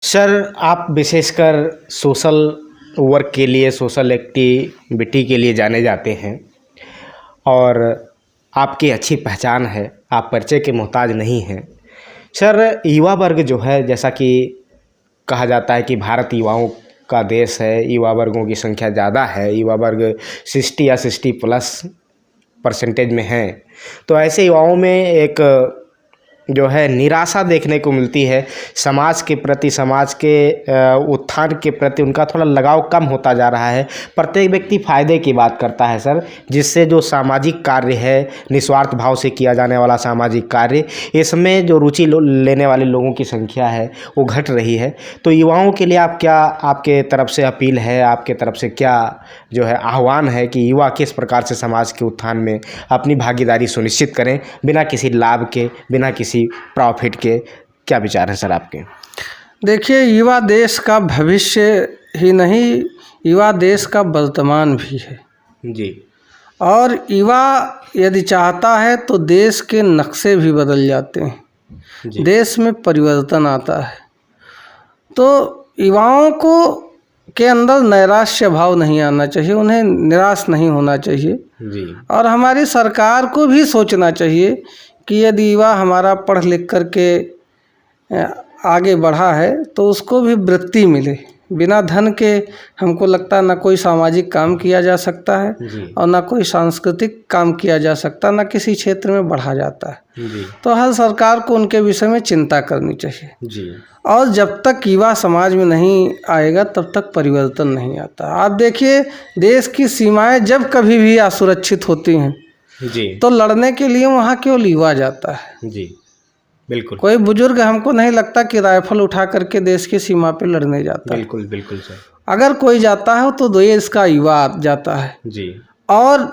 Sir, आप विशेषकर social work के लिए, सोशल एक्टिविटी के लिए जाने जाते हैं और आपकी अच्छी पहचान है, आप परिचय के मोहताज नहीं हैं। सर, युवा वर्ग जो है, जैसा कि कहा जाता है कि भारत युवाओं का देश है, युवा वर्गों की संख्या ज़्यादा है, युवा वर्ग 60 या 60+ % में है। तो ऐसे युवाओं में एक जो है निराशा देखने को मिलती है। समाज के प्रति, समाज के उत्थान के प्रति उनका थोड़ा लगाव कम होता जा रहा है। प्रत्येक व्यक्ति फ़ायदे की बात करता है सर, जिससे जो सामाजिक कार्य है, निस्वार्थ भाव से किया जाने वाला सामाजिक कार्य, इसमें जो रुचि लेने वाले लोगों की संख्या है वो घट रही है। तो युवाओं के लिए आप क्या, आपके तरफ से अपील है, आपके तरफ से क्या जो है आह्वान है कि युवा किस प्रकार से समाज के उत्थान में अपनी भागीदारी सुनिश्चित करें, बिना किसी लाभ के, बिना किसी प्रॉफिट के? क्या विचार है सर आपके? देखिए, युवा देश का भविष्य ही नहीं, युवा देश का वर्तमान भी है जी। और युवा यदि चाहता है तो देश के नक्शे भी बदल जाते हैं जी। देश में परिवर्तन आता है। तो युवाओं को के अंदर नैराश्य भाव नहीं आना चाहिए, उन्हें निराश नहीं होना चाहिए। जी। और हमारी सरकार को भी सोचना चाहिए कि यदि युवा हमारा पढ़ लिख करके आगे बढ़ा है तो उसको भी वृत्ति मिले। बिना धन के हमको लगता है ना कोई सामाजिक काम किया जा सकता है और ना कोई सांस्कृतिक काम किया जा सकता, ना किसी क्षेत्र में बढ़ा जाता है। जी। तो हर सरकार को उनके विषय में चिंता करनी चाहिए। जी। और जब तक युवा समाज में नहीं आएगा तब तक परिवर्तन नहीं आता। आप देखिए, देश की सीमाएं जब कभी भी असुरक्षित होती हैं जी। तो लड़ने के लिए वहाँ केवल युवा जाता है। जी, बिल्कुल। कोई बुजुर्ग हमको नहीं लगता कि राइफल उठा करके देश की सीमा पे लड़ने जाता है। बिल्कुल बिल्कुल सर। अगर कोई जाता है तो देश का युवा जाता है। जी। और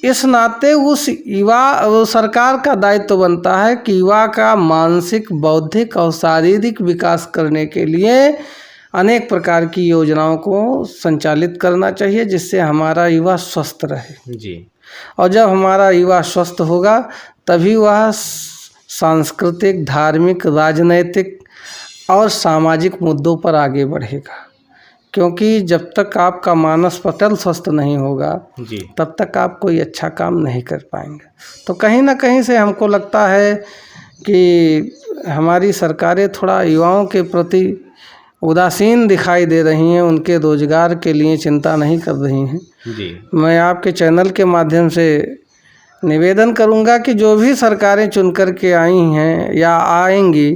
इस नाते उस युवा, सरकार का दायित्व बनता है कि युवा का मानसिक, बौद्धिक और शारीरिक विकास करने के लिए अनेक प्रकार की योजनाओं को संचालित करना चाहिए, जिससे हमारा युवा स्वस्थ रहे। जी। और जब हमारा युवा स्वस्थ होगा तभी वह सांस्कृतिक, धार्मिक, राजनैतिक और सामाजिक मुद्दों पर आगे बढ़ेगा। क्योंकि जब तक आपका मानस पटल स्वस्थ नहीं होगा जी, तब तक आप कोई अच्छा काम नहीं कर पाएंगे। तो कहीं ना कहीं से हमको लगता है कि हमारी सरकारें थोड़ा युवाओं के प्रति उदासीन दिखाई दे रही हैं, उनके रोजगार के लिए चिंता नहीं कर रही हैं। जी। मैं आपके चैनल के माध्यम से निवेदन करूंगा कि जो भी सरकारें चुन कर के आई हैं या आएंगी,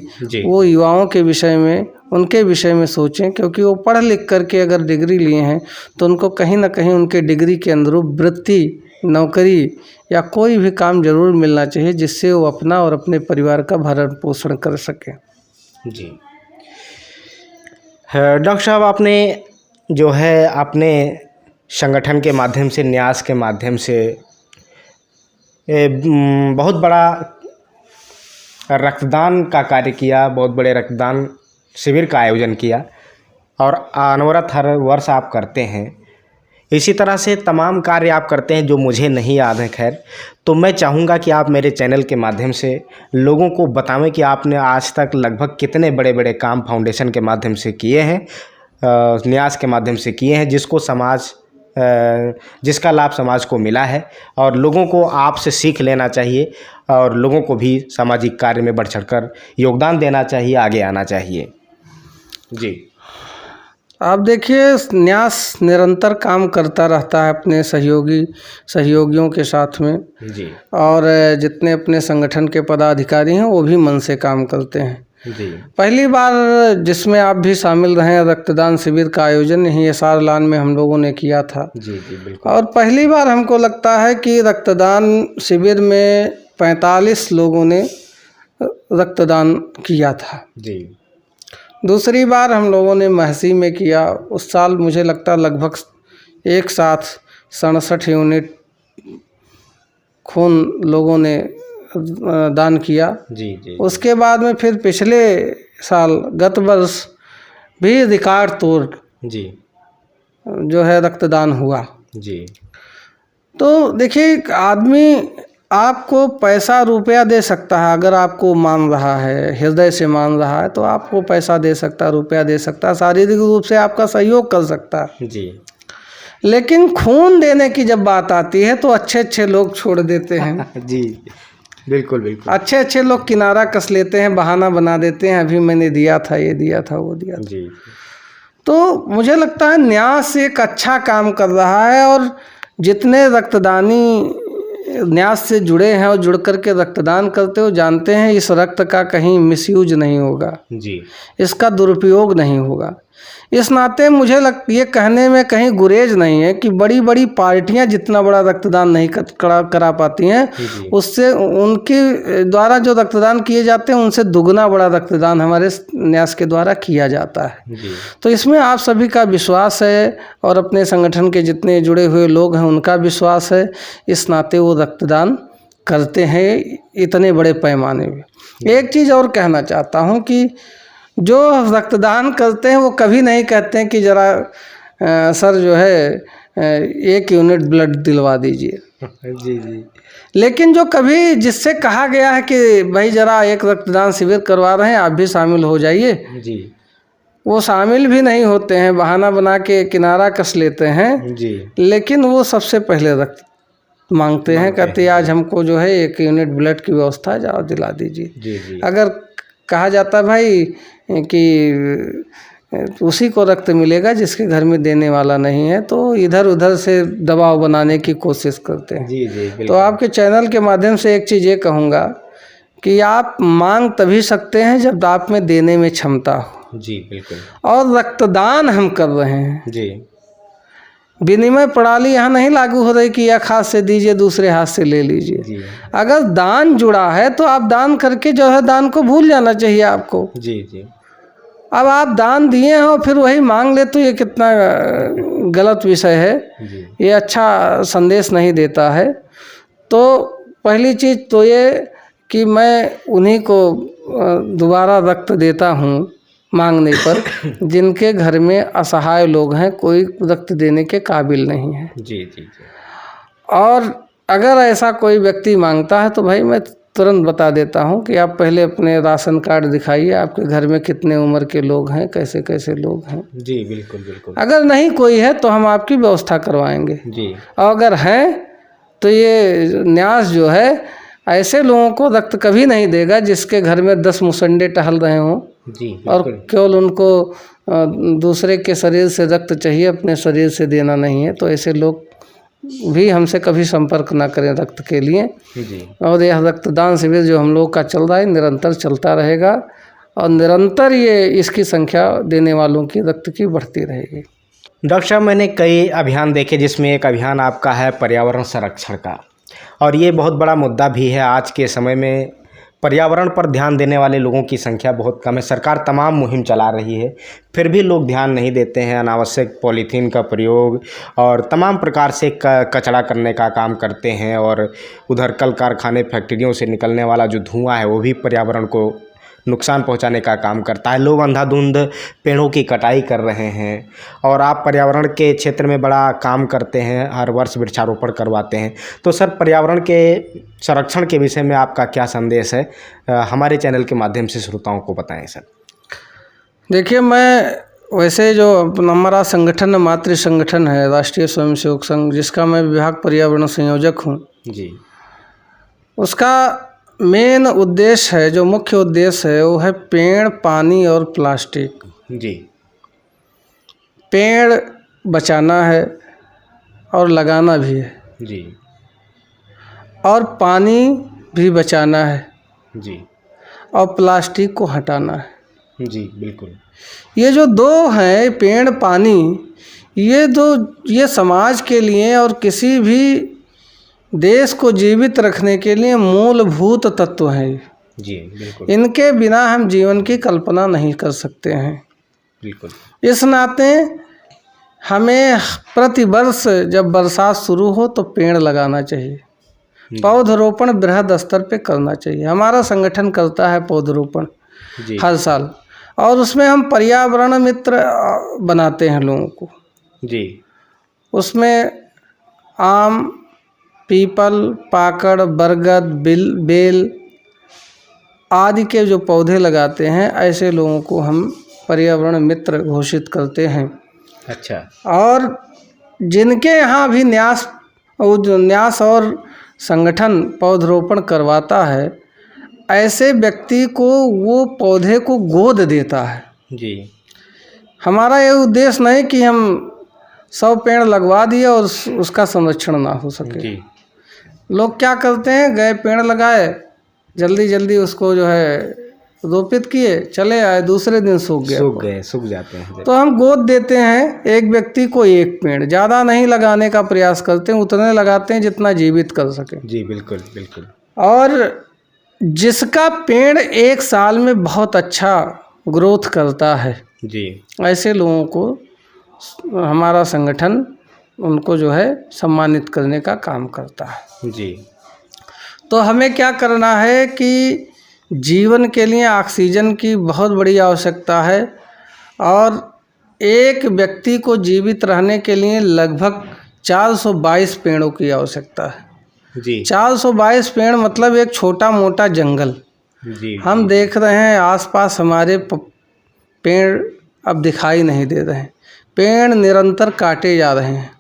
वो युवाओं के विषय में, उनके विषय में सोचें। क्योंकि वो पढ़ लिख करके अगर डिग्री लिए हैं तो उनको कहीं ना कहीं उनके डिग्री के अनुरूप वृत्ति, नौकरी या कोई भी काम जरूर मिलना चाहिए, जिससे वो अपना और अपने परिवार का भरण पोषण कर सकें। जी। डॉक्टर साहब, आपने जो है अपने संगठन के माध्यम से, न्यास के माध्यम से बहुत बड़ा रक्तदान का कार्य किया, बहुत बड़े रक्तदान शिविर का आयोजन किया और अनवरत हर वर्ष आप करते हैं। इसी तरह से तमाम कार्य आप करते हैं जो मुझे नहीं याद है। खैर, तो मैं चाहूँगा कि आप मेरे चैनल के माध्यम से लोगों को बतावें कि आपने आज तक लगभग कितने बड़े बड़े काम फाउंडेशन के माध्यम से किए हैं, न्यास के माध्यम से किए हैं, जिसका लाभ समाज को मिला है। और लोगों को आपसे सीख लेना चाहिए और लोगों को भी सामाजिक कार्य में बढ़ चढ़कर योगदान देना चाहिए, आगे आना चाहिए। जी। आप देखिए, न्यास निरंतर काम करता रहता है अपने सहयोगियों के साथ में। जी। और जितने अपने संगठन के पदाधिकारी हैं वो भी मन से काम करते हैं। जी। पहली बार जिसमें आप भी शामिल रहे, रक्तदान शिविर का आयोजन यहीं एसआर लान में हम लोगों ने किया था। जी जी, बिल्कुल। और पहली बार हमको लगता है कि रक्तदान शिविर में 45 लोगों ने रक्तदान किया था। जी। दूसरी बार हम लोगों ने महसी में किया। उस साल मुझे लगता लगभग एक साथ 67 यूनिट खून लोगों ने दान किया। जी जी। उसके बाद में फिर पिछले साल, गत वर्ष भी रिकॉर्ड तोड़ जी जो है रक्तदान हुआ। जी। तो देखिए, आदमी आपको पैसा रुपया दे सकता है, अगर आपको मान रहा है, हृदय से मान रहा है, तो आपको पैसा दे सकता है, रुपया दे सकता है, शारीरिक रूप से आपका सहयोग कर सकता है जी। लेकिन खून देने की जब बात आती है तो अच्छे अच्छे लोग छोड़ देते हैं। जी बिल्कुल बिल्कुल। अच्छे अच्छे लोग किनारा कस लेते हैं, बहाना बना देते हैं, अभी मैंने दिया था, ये दिया था, वो दिया था। जी। तो मुझे लगता है न्यास एक अच्छा काम कर रहा है, और जितने रक्तदानी न्यास से जुड़े हैं और जुड़ कर के रक्तदान करते हो, जानते हैं इस रक्त का कहीं मिसयूज नहीं होगा जी। इसका दुरुपयोग नहीं होगा। इस नाते मुझे ये कहने में कहीं गुरेज नहीं है कि बड़ी बड़ी पार्टियां जितना बड़ा रक्तदान नहीं करा पाती हैं, उससे उनके द्वारा जो रक्तदान किए जाते हैं उनसे दुगना बड़ा रक्तदान हमारे न्यास के द्वारा किया जाता है। जी। तो इसमें आप सभी का विश्वास है और अपने संगठन के जितने जुड़े हुए लोग हैं उनका विश्वास है, इस नाते वो रक्तदान करते हैं इतने बड़े पैमाने में। एक चीज़ और कहना चाहता हूँ कि जो रक्तदान करते हैं वो कभी नहीं कहते हैं कि ज़रा सर जो है 1 यूनिट ब्लड दिलवा दीजिए। जी जी। लेकिन जो कभी जिससे कहा गया है कि भाई ज़रा एक रक्तदान शिविर करवा रहे हैं, आप भी शामिल हो जाइए, जी। वो शामिल भी नहीं होते हैं, बहाना बना के किनारा कस लेते हैं। जी। लेकिन वो सबसे पहले रक्त मांगते हैं, कहते हैं आज हमको जो है 1 यूनिट ब्लड की व्यवस्था जाओ दिला दीजिए। जी जी। अगर कहा जाता भाई कि उसी को रक्त मिलेगा जिसके घर में देने वाला नहीं है, तो इधर उधर से दबाव बनाने की कोशिश करते हैं। जी जी। तो आपके चैनल के माध्यम से एक चीज़ ये कहूँगा कि आप मांग तभी सकते हैं जब आप में देने में क्षमता हो। जी बिल्कुल। और रक्तदान हम कर रहे हैं, जी। विनिमय प्रणाली यहाँ नहीं लागू हो रही कि एक हाथ से दीजिए दूसरे हाथ से ले लीजिए। जी। अगर दान जुड़ा है तो आप दान करके जो है दान को भूल जाना चाहिए आपको। जी जी। अब आप दान दिए हो फिर वही मांग ले, तो ये कितना गलत विषय है, ये अच्छा संदेश नहीं देता है। तो पहली चीज़ तो ये कि मैं उन्हीं को दोबारा रक्त देता हूँ मांगने पर जिनके घर में असहाय लोग हैं, कोई रक्त देने के काबिल नहीं है। जी जी जी। और अगर ऐसा कोई व्यक्ति मांगता है तो भाई मैं तुरंत बता देता हूँ कि आप पहले अपने राशन कार्ड दिखाइए, आपके घर में कितने उम्र के लोग हैं, कैसे कैसे लोग हैं। जी बिल्कुल बिल्कुल। अगर नहीं कोई है तो हम आपकी व्यवस्था करवाएंगे। जी। और अगर हैं तो ये न्यास जो है ऐसे लोगों को रक्त कभी नहीं देगा जिसके घर में 10 मुसंडे टहल रहे हों। जी और केवल उनको दूसरे के शरीर से रक्त चाहिए, अपने शरीर से देना नहीं है, तो ऐसे लोग भी हमसे कभी संपर्क ना करें रक्त के लिए। जी। और यह रक्तदान शिविर जो हम लोग का चल रहा है निरंतर चलता रहेगा और निरंतर ये इसकी संख्या देने वालों की रक्त की बढ़ती रहेगी। डॉक्टर साहब, मैंने कई अभियान देखे जिसमें एक अभियान आपका है पर्यावरण संरक्षण का, और ये बहुत बड़ा मुद्दा भी है। आज के समय में पर्यावरण पर ध्यान देने वाले लोगों की संख्या बहुत कम है। सरकार तमाम मुहिम चला रही है, फिर भी लोग ध्यान नहीं देते हैं। अनावश्यक पॉलीथीन का प्रयोग और तमाम प्रकार से कचरा करने का काम करते हैं, और उधर कल कारखाने फैक्ट्रियों से निकलने वाला जो धुआं है वो भी पर्यावरण को नुकसान पहुंचाने का काम करता है। लोग अंधाधुंध पेड़ों की कटाई कर रहे हैं, और आप पर्यावरण के क्षेत्र में बड़ा काम करते हैं, हर वर्ष वृक्षारोपण करवाते हैं। तो सर, पर्यावरण के संरक्षण के विषय में आपका क्या संदेश है, हमारे चैनल के माध्यम से श्रोताओं को बताएं सर। देखिए, मैं वैसे जो हमारा संगठन मातृ संगठन है राष्ट्रीय स्वयंसेवक संघ, जिसका मैं विभाग पर्यावरण संयोजक हूँ जी, उसका मेन उद्देश्य है, जो मुख्य उद्देश्य है वो है पेड़, पानी और प्लास्टिक। जी, पेड़ बचाना है और लगाना भी है जी, और पानी भी बचाना है जी, और प्लास्टिक को हटाना है जी। बिल्कुल, ये जो दो हैं, पेड़ पानी, ये समाज के लिए और किसी भी देश को जीवित रखने के लिए मूलभूत तत्व हैं जी। बिल्कुल, इनके बिना हम जीवन की कल्पना नहीं कर सकते हैं। बिल्कुल, इस नाते हमें प्रतिवर्ष जब बरसात शुरू हो तो पेड़ लगाना चाहिए, पौधरोपण बृहद स्तर पे करना चाहिए। हमारा संगठन करता है पौधरोपण हर साल, और उसमें हम पर्यावरण मित्र बनाते हैं लोगों को जी। उसमें आम, पीपल, पाकड़, बरगद, बेल आदि के जो पौधे लगाते हैं, ऐसे लोगों को हम पर्यावरण मित्र घोषित करते हैं। अच्छा। और जिनके यहाँ भी न्यास और संगठन पौधरोपण करवाता है, ऐसे व्यक्ति को वो पौधे को गोद देता है जी। हमारा ये उद्देश्य नहीं कि हम 100 पेड़ लगवा दिए और उसका संरक्षण ना हो सके जी। लोग क्या करते हैं, गए पेड़ लगाए, जल्दी जल्दी उसको जो है रोपित किए, चले आए, दूसरे दिन सूख जाते हैं। तो हम गोद देते हैं एक व्यक्ति को एक पेड़, ज़्यादा नहीं लगाने का प्रयास करते हैं, उतने लगाते हैं जितना जीवित कर सके। जी बिल्कुल बिल्कुल। और जिसका पेड़ एक साल में बहुत अच्छा ग्रोथ करता है जी, ऐसे लोगों को हमारा संगठन उनको जो है सम्मानित करने का काम करता है। जी। तो हमें क्या करना है कि जीवन के लिए ऑक्सीजन की बहुत बड़ी आवश्यकता है और एक व्यक्ति को जीवित रहने के लिए लगभग 422 पेड़ों की आवश्यकता है। जी। 422 पेड़ मतलब एक छोटा मोटा जंगल। जी। हम देख रहे हैं आसपास हमारे पेड़ अब दिखाई नहीं दे रहे हैं, पेड़ निरंतर काटे जा रहे हैं।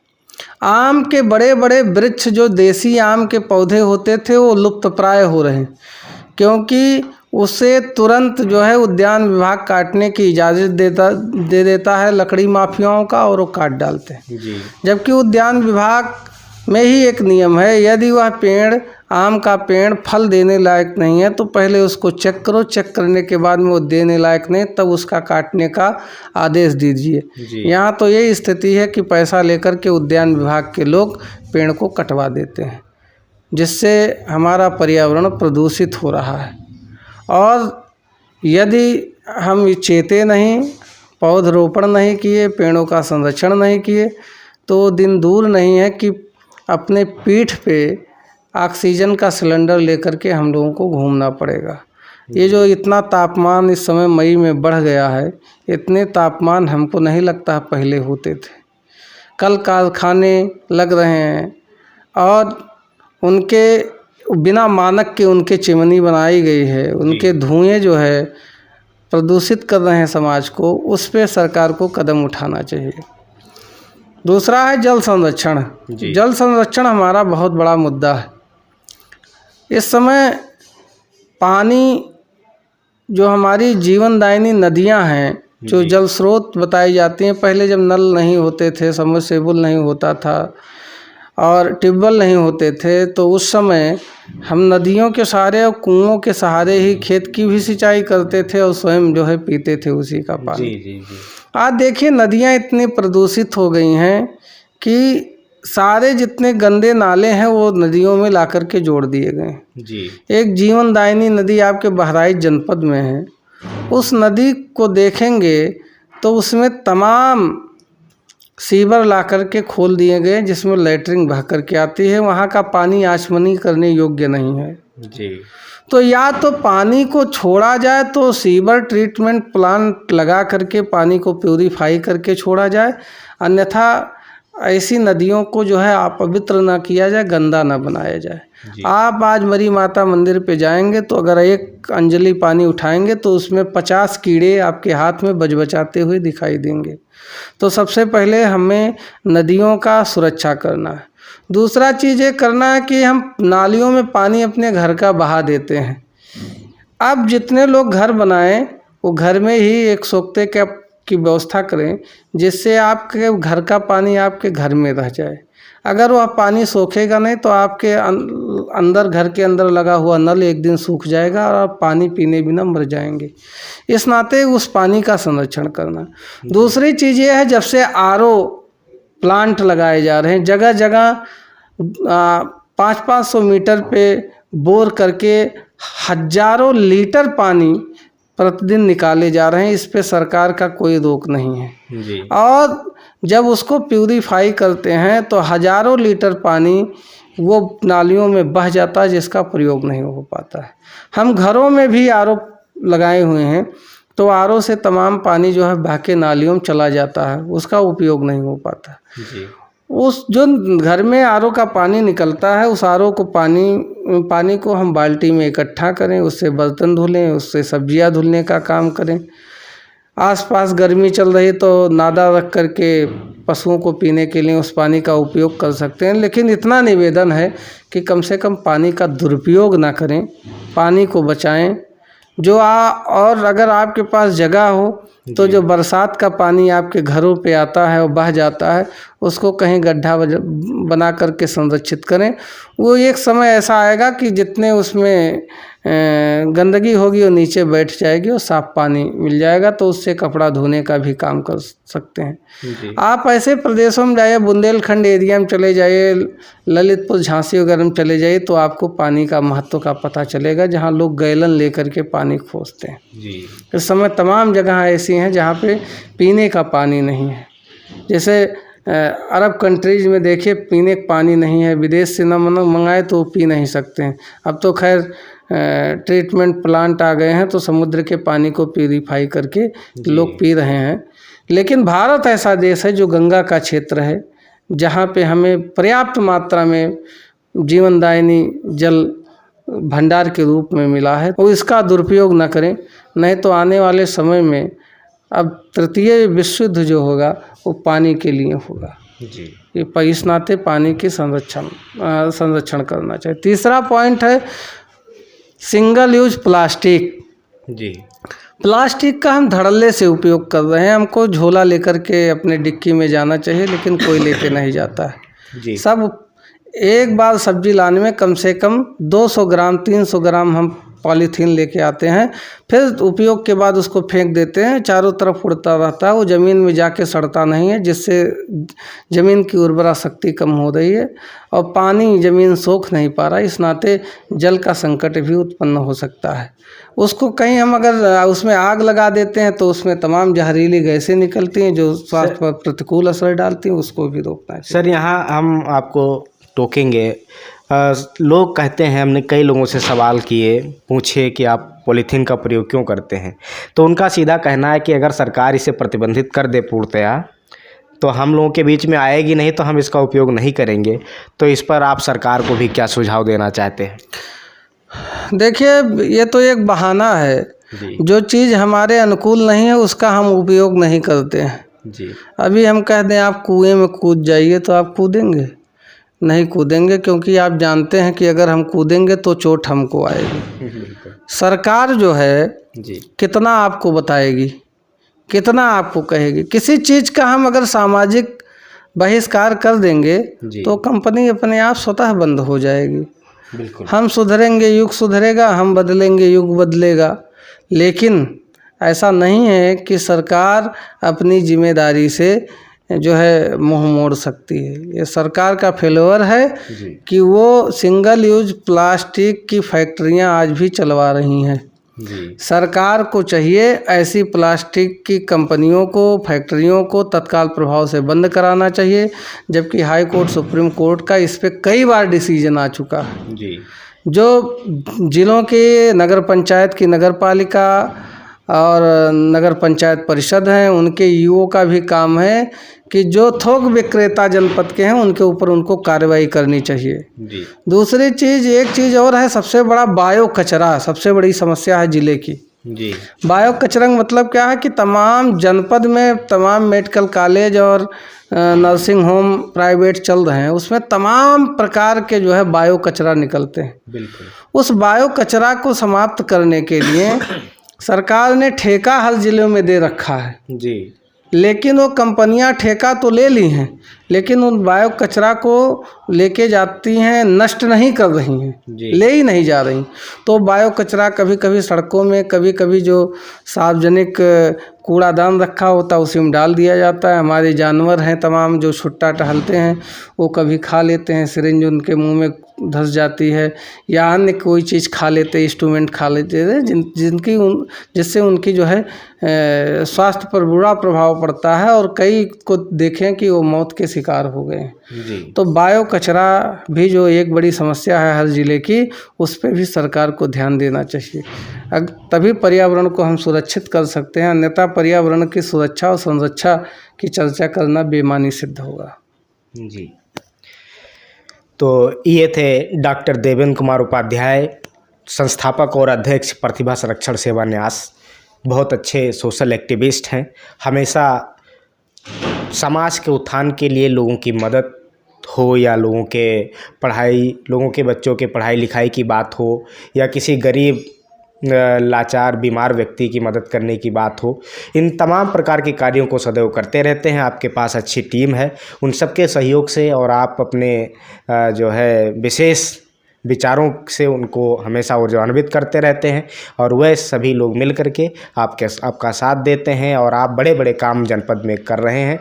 आम के बड़े बड़े वृक्ष जो देसी आम के पौधे होते थे वो लुप्तप्राय हो रहे हैं, क्योंकि उसे तुरंत जो है उद्यान विभाग काटने की इजाज़त दे देता है लकड़ी माफियाओं का, और वो काट डालते हैं। जी। जबकि उद्यान विभाग में ही एक नियम है, यदि वह पेड़ आम का पेड़ फल देने लायक नहीं है तो पहले उसको चेक करो, चेक करने के बाद में वो देने लायक नहीं तब उसका काटने का आदेश दीजिए। यहाँ तो यही स्थिति है कि पैसा लेकर के उद्यान विभाग के लोग पेड़ को कटवा देते हैं, जिससे हमारा पर्यावरण प्रदूषित हो रहा है। और यदि हम चेते नहीं, पौधरोपण नहीं किए, पेड़ों का संरक्षण नहीं किए, तो दिन दूर नहीं है कि अपने पीठ पे ऑक्सीजन का सिलेंडर लेकर के हम लोगों को घूमना पड़ेगा। ये जो इतना तापमान इस समय मई में बढ़ गया है, इतने तापमान हमको नहीं लगता पहले होते थे। कल कारखाने लग रहे हैं और उनके बिना मानक के उनके चिमनी बनाई गई है, उनके धुएं जो है प्रदूषित कर रहे हैं समाज को, उस पे सरकार को कदम उठाना चाहिए। दूसरा है जल संरक्षण। जल संरक्षण हमारा बहुत बड़ा मुद्दा है। इस समय पानी जो हमारी जीवनदायिनी नदियां हैं, जो जल स्रोत बताई जाती हैं, पहले जब नल नहीं होते थे, सबमर्सिबल नहीं होता था और ट्यूबवेल नहीं होते थे, तो उस समय हम नदियों के सहारे और कुओं के सहारे ही खेत की भी सिंचाई करते थे और स्वयं जो है पीते थे उसी का पानी। जी। आज देखिए नदियां इतनी प्रदूषित हो गई हैं कि सारे जितने गंदे नाले हैं वो नदियों में ला कर के जोड़ दिए गए। जी। एक जीवनदायिनी नदी आपके बहराइच जनपद में है, उस नदी को देखेंगे तो उसमें तमाम सीवर ला कर के खोल दिए गए जिसमें लैट्रिन बह कर के आती है, वहाँ का पानी आचमनी करने योग्य नहीं है। जी। तो या तो पानी को छोड़ा जाए तो सीवर ट्रीटमेंट प्लांट लगा करके पानी को प्यूरीफाई करके छोड़ा जाए, अन्यथा ऐसी नदियों को जो है अपवित्र ना किया जाए, गंदा ना बनाया जाए। आप आज मरी माता मंदिर पे जाएंगे तो अगर एक अंजलि पानी उठाएंगे तो उसमें 50 कीड़े आपके हाथ में बचबचाते हुए दिखाई देंगे। तो सबसे पहले हमें नदियों का सुरक्षा करना है। दूसरा चीज़ ये करना है कि हम नालियों में पानी अपने घर का बहा देते हैं। अब जितने लोग घर बनाएं वो घर में ही एक सोखते की व्यवस्था करें, जिससे आपके घर का पानी आपके घर में रह जाए। अगर वह पानी सोखेगा नहीं तो आपके अंदर घर के अंदर लगा हुआ नल एक दिन सूख जाएगा और आप पानी पीने बिना मर जाएंगे। इस नाते उस पानी का संरक्षण करना। दूसरी चीज़ ये है, जब से आरओ प्लांट लगाए जा रहे हैं जगह जगह 500-500 मीटर पे बोर करके हजारों लीटर पानी प्रतिदिन निकाले जा रहे हैं, इस पे सरकार का कोई रोक नहीं है। जी। और जब उसको प्यूरीफाई करते हैं तो हजारों लीटर पानी वो नालियों में बह जाता है जिसका प्रयोग नहीं हो पाता है। हम घरों में भी आरओ लगाए हुए हैं तो आरओ से तमाम पानी जो है बह के नालियों में चला जाता है, उसका उपयोग नहीं हो पाता। जी। उस जो घर में आरओ का पानी निकलता है, उस आरओ को पानी को हम बाल्टी में इकट्ठा करें, उससे बर्तन धुलें, उससे सब्जियां धुलने का काम करें। आसपास गर्मी चल रही तो नादा रख करके पशुओं को पीने के लिए उस पानी का उपयोग कर सकते हैं। लेकिन इतना निवेदन है कि कम से कम पानी का दुरुपयोग ना करें, पानी को बचाएं। और अगर आपके पास जगह हो तो जो बरसात का पानी आपके घरों पे आता है और बह जाता है, उसको कहीं गड्ढा बना करके संरक्षित करें। वो एक समय ऐसा आएगा कि जितने उसमें गंदगी होगी वो नीचे बैठ जाएगी और साफ पानी मिल जाएगा, तो उससे कपड़ा धोने का भी काम कर सकते हैं। आप ऐसे प्रदेशों में जाइए, बुंदेलखंड एरिया में चले जाइए, ललितपुर झांसी वगैरह में चले जाइए, तो आपको पानी का महत्व का पता चलेगा, जहाँ लोग गैलन लेकर के पानी खोजते हैं। इस समय तमाम जगह ऐसी हैं जहाँ पे पीने का पानी नहीं है। जैसे अरब कंट्रीज में देखिए पीने का पानी नहीं है, विदेश से न मंगाए तो पी नहीं सकते हैं। अब तो खैर ट्रीटमेंट प्लांट आ गए हैं, तो समुद्र के पानी को प्यूरीफाई करके लोग पी रहे हैं। लेकिन भारत ऐसा देश है जो गंगा का क्षेत्र है, जहाँ पे हमें पर्याप्त मात्रा में जीवनदायिनी जल भंडार के रूप में मिला है, और इसका दुरुपयोग न करें, नहीं तो आने वाले समय में अब तृतीय विश्व युद्ध जो होगा वो पानी के लिए होगा। ये इस नाते पानी की संरक्षण करना चाहिए। तीसरा पॉइंट है सिंगल यूज प्लास्टिक। प्लास्टिक का हम धड़ल्ले से उपयोग कर रहे हैं। हमको झोला लेकर के अपने डिक्की में जाना चाहिए, लेकिन कोई लेके नहीं जाता है। सब एक बार सब्जी लाने में कम से कम 200 ग्राम 300 ग्राम हम पॉलीथीन लेके आते हैं, फिर उपयोग के बाद उसको फेंक देते हैं, चारों तरफ उड़ता रहता है, वो ज़मीन में जाके सड़ता नहीं है, जिससे ज़मीन की उर्वरा शक्ति कम हो रही है और पानी ज़मीन सोख नहीं पा रहा। इस नाते जल का संकट भी उत्पन्न हो सकता है। उसको कहीं हम अगर उसमें आग लगा देते हैं तो उसमें तमाम जहरीली गैसें निकलती हैं जो स्वास्थ्य पर प्रतिकूल असर डालती हैं, उसको भी रोकना चाहिए। सर, यहाँ हम आपको टोकेंगे। लोग कहते हैं, हमने कई लोगों से सवाल किए, पूछे कि आप पॉलीथीन का प्रयोग क्यों करते हैं, तो उनका सीधा कहना है कि अगर सरकार इसे प्रतिबंधित कर दे पूर्णतया तो हम लोगों के बीच में आएगी नहीं, तो हम इसका उपयोग नहीं करेंगे। तो इस पर आप सरकार को भी क्या सुझाव देना चाहते हैं? देखिए, ये तो एक बहाना है। जो चीज़ हमारे अनुकूल नहीं है उसका हम उपयोग नहीं करते हैं। अभी हम कह दें आप कुएं में कूद जाइए, तो आप कूदेंगे? नहीं कूदेंगे, क्योंकि आप जानते हैं कि अगर हम कूदेंगे तो चोट हमको आएगी। सरकार जो है कितना आपको बताएगी, कितना आपको कहेगी। किसी चीज़ का हम अगर सामाजिक बहिष्कार कर देंगे तो कंपनी अपने आप स्वतः बंद हो जाएगी। हम सुधरेंगे, युग सुधरेगा, हम बदलेंगे, युग बदलेगा। लेकिन ऐसा नहीं है कि सरकार अपनी जिम्मेदारी से जो है मुंह मोड़ सकती है। ये सरकार का फेल्योर है कि वो सिंगल यूज प्लास्टिक की फैक्ट्रियां आज भी चलवा रही हैं। सरकार को चाहिए ऐसी प्लास्टिक की कंपनियों को, फैक्ट्रियों को तत्काल प्रभाव से बंद कराना चाहिए, जबकि हाई कोर्ट, सुप्रीम कोर्ट का इस पर कई बार डिसीजन आ चुका है। जो जिलों के नगर पंचायत की नगर पालिका और नगर पंचायत परिषद हैं, उनके ईओ का भी काम है कि जो थोक विक्रेता जनपद के हैं उनके ऊपर उनको कार्रवाई करनी चाहिए। दूसरी चीज़, एक चीज़ और है, सबसे बड़ा बायो कचरा सबसे बड़ी समस्या है जिले की। बायो कचरा का मतलब क्या है कि तमाम जनपद में तमाम मेडिकल कॉलेज और नर्सिंग होम प्राइवेट चल रहे हैं, उसमें तमाम प्रकार के जो है बायो कचरा निकलते हैं। उस बायो कचरा को समाप्त करने के लिए सरकार ने ठेका हर जिले में दे रखा है। लेकिन वो कंपनियां ठेका तो ले ली हैं, लेकिन उन बायो कचरा को लेके जाती हैं, नष्ट नहीं कर रही हैं, ले ही नहीं जा रही। तो बायो कचरा कभी कभी सड़कों में, कभी कभी जो सार्वजनिक कूड़ादान रखा होता है उसी में डाल दिया जाता है। हमारे जानवर हैं तमाम जो छुट्टा टहलते हैं, वो कभी खा लेते हैं, सिरिंज उनके मुंह में धंस जाती है, या अन्य कोई चीज़ खा लेते, इंस्ट्रूमेंट खा लेते हैं, जिससे उनकी जो है स्वास्थ्य पर बुरा प्रभाव पड़ता है, और कई को देखें कि वो मौत के शिकार हो गए। तो बायो कचरा भी जो एक बड़ी समस्या है हर ज़िले की, उस पर भी सरकार को ध्यान देना चाहिए। तभी पर्यावरण को हम सुरक्षित कर सकते हैं, अन्यथा पर्यावरण की सुरक्षा और संरक्षा की चर्चा करना बेमानी सिद्ध होगा। जी। तो ये थे डॉक्टर देवेंद्र कुमार उपाध्याय, संस्थापक और अध्यक्ष प्रतिभा संरक्षण सेवा न्यास। बहुत अच्छे सोशल एक्टिविस्ट हैं। हमेशा समाज के उत्थान के लिए लोगों की मदद हो या लोगों के बच्चों के पढ़ाई लिखाई की बात हो या किसी गरीब लाचार बीमार व्यक्ति की मदद करने की बात हो, इन तमाम प्रकार के कार्यों को सदैव करते रहते हैं। आपके पास अच्छी टीम है, उन सबके सहयोग से और आप अपने जो है विशेष विचारों से उनको हमेशा ऊर्जान्वित करते रहते हैं और वह सभी लोग मिल करके आपका साथ देते हैं और आप बड़े बड़े काम जनपद में कर रहे हैं,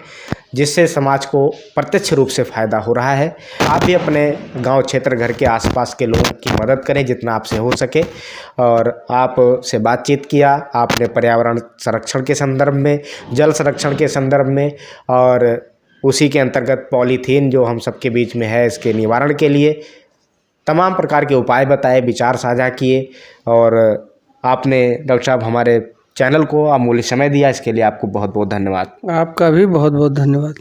जिससे समाज को प्रत्यक्ष रूप से फ़ायदा हो रहा है। आप भी अपने गांव क्षेत्र घर के आसपास के लोगों की मदद करें जितना आपसे हो सके। और आपसे बातचीत किया आपने पर्यावरण संरक्षण के संदर्भ में, जल संरक्षण के संदर्भ में और उसी के अंतर्गत पॉलीथीन जो हम सबके बीच में है इसके निवारण के लिए तमाम प्रकार के उपाय बताए, विचार साझा किए और आपने डॉक्टर साहब हमारे चैनल को अमूल्य समय दिया, इसके लिए आपको बहुत बहुत धन्यवाद। आपका भी बहुत बहुत धन्यवाद।